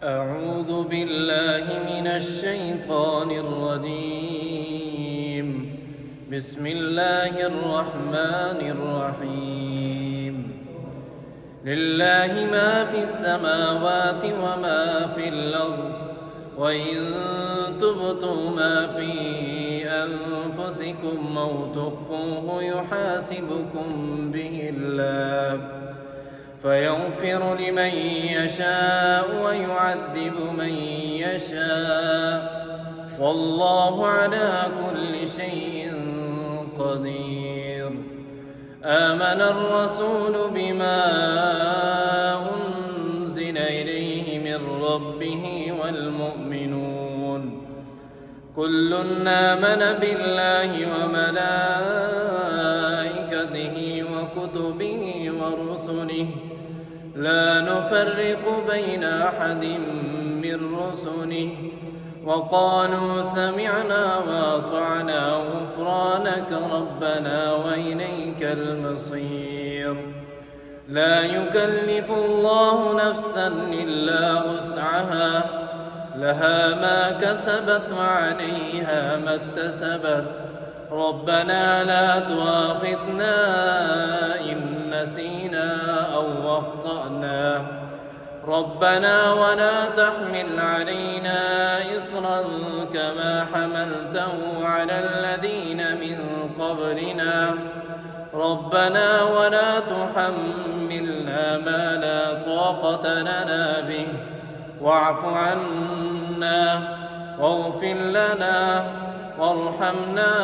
أعوذ بالله من الشيطان الرجيم. بسم الله الرحمن الرحيم. لله ما في السماوات وما في الأرض، وإن تبتوا ما في أنفسكم أو تخفوه يحاسبكم به الله، فيغفر لمن يشاء ويعذب من يشاء، والله على كل شيء قدير. آمن الرسول بما أنزل إليه من ربه والمؤمنون كل آمن بالله وملائكته وكتبه ورسله لا نفرق بين أحد من رسله، وقالوا سمعنا وأطعنا غفرانك ربنا وإليك المصير. لا يكلف الله نفسا إلا وسعها، لها ما كسبت وعليها ما اكتسبت. ربنا لا تؤاخذنا إن نسينا أو أخطأنا، ربنا ولا تحمل علينا إصرا كما حملته على الذين من قبلنا، ربنا ولا تحملنا ما لا طاقة لنا به، واعف عنا واغفر لنا وارحمنا،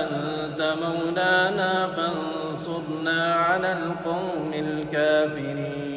أنت مولانا فانصرنا على القوم الكافرين.